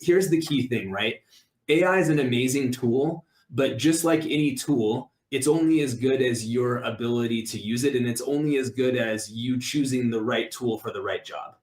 here's the key thing, right? AI is an amazing tool, but just like any tool, it's only as good as your ability to use it, and it's only as good as you choosing the right tool for the right job.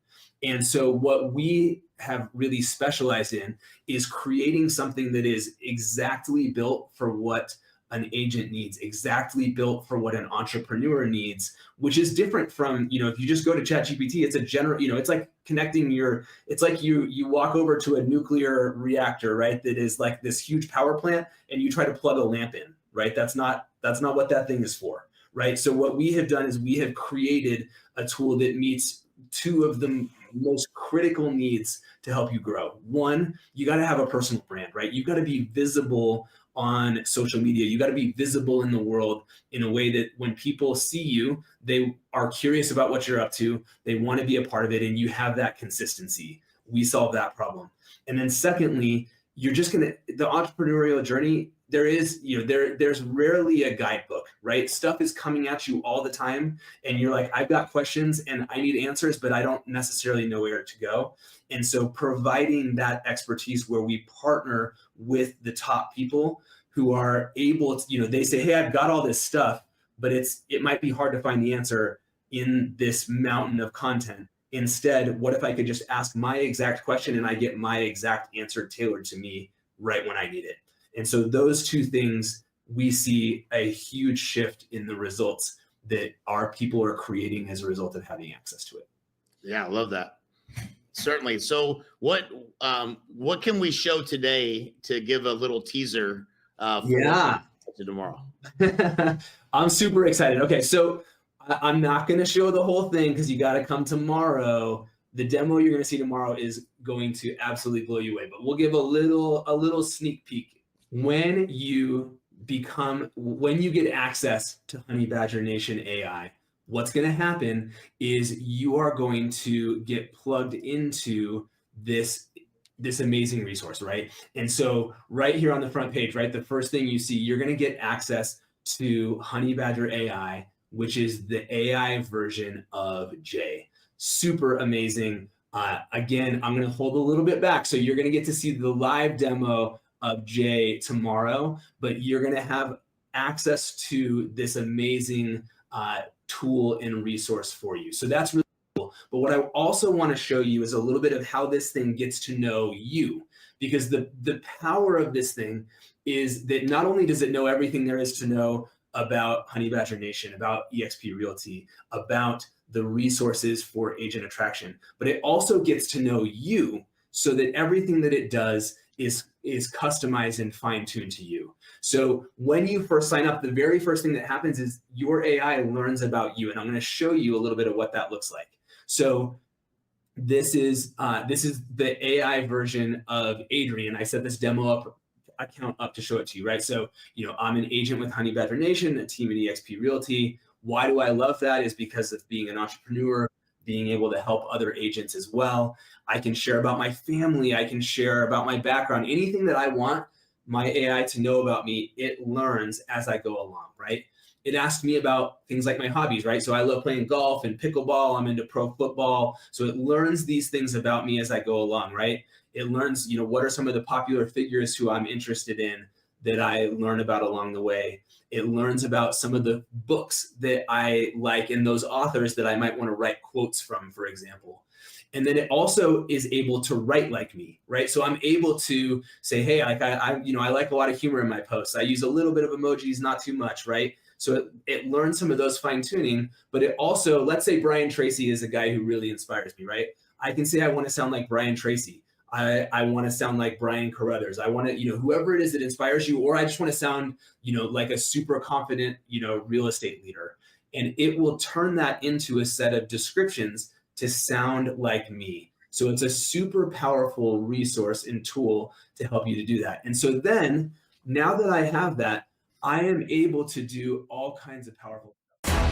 And so what we have really specialized in is creating something that is exactly built for what an agent needs, exactly built for what an entrepreneur needs, which is different from, if you just go to ChatGPT, it's a general, it's like it's like you walk over to a nuclear reactor, right? That is like this huge power plant, and you try to plug a lamp in, right? That's not what that thing is for, right? So what we have done is we have created a tool that meets two of the most critical needs to help you grow. One, you got to have a personal brand, right? You got to be visible on social media. You got to be visible in the world in a way that when people see you, they are curious about what you're up to. They want to be a part of it, and you have that consistency. We solve that problem. And then secondly, the entrepreneurial journey, there's rarely a guidebook, right? Stuff is coming at you all the time, and you're like, I've got questions and I need answers, but I don't necessarily know where to go. And so providing that expertise where we partner with the top people who are able to, they say, hey, I've got all this stuff, but it might be hard to find the answer in this mountain of content. Instead, what if I could just ask my exact question and I get my exact answer tailored to me right when I need it? And so those two things, we see a huge shift in the results that our people are creating as a result of having access to it. Yeah, I love that. Certainly. So what can we show today to give a little teaser for tomorrow? I'm super excited. Okay, so I'm not going to show the whole thing because you got to come tomorrow. The demo you're going to see tomorrow is going to absolutely blow you away, but we'll give a little sneak peek. When you get access to Honey Badger Nation AI, what's going to happen is you are going to get plugged into this amazing resource, right? And so right here on the front page, right, the first thing you see, you're going to get access to Honey Badger AI, which is the AI version of Jay. Super amazing. Again, I'm going to hold a little bit back. So you're going to get to see the live demo of Jay tomorrow, but you're going to have access to this amazing tool and resource for you. So that's really cool. But what I also want to show you is a little bit of how this thing gets to know you, because the power of this thing is that not only does it know everything there is to know about Honey Badger Nation, about eXp Realty, about the resources for agent attraction, but it also gets to know you so that everything that it does is customized and fine-tuned to you. So when you first sign up, the very first thing that happens is your AI learns about you, and I'm going to show you a little bit of what that looks like. So this is the AI version of Adrian. I set this demo account up to show it to you, right? So I'm an agent with Honey Badger Nation, a team at eXp Realty. Why do I love that? Is because of being an entrepreneur, being able to help other agents as well. I can share about my family. I can share about my background. Anything that I want my AI to know about me, it learns as I go along, right? It asks me about things like my hobbies, right? So I love playing golf and pickleball. I'm into pro football. So it learns these things about me as I go along, right? It learns, what are some of the popular figures who I'm interested in that I learn about along the way. It learns about some of the books that I like and those authors that I might want to write quotes from, for example. And then it also is able to write like me, right? So I'm able to say, hey, I like a lot of humor in my posts. I use a little bit of emojis, not too much, right? So it learns some of those fine tuning, but it also, let's say Brian Tracy is a guy who really inspires me, right? I can say I want to sound like Brian Tracy. I want to sound like Brian Carruthers. I want to, whoever it is that inspires you, or I just want to sound, like a super confident, real estate leader. And it will turn that into a set of descriptions to sound like me. So it's a super powerful resource and tool to help you to do that. And so then, now that I have that, I am able to do all kinds of powerful stuff.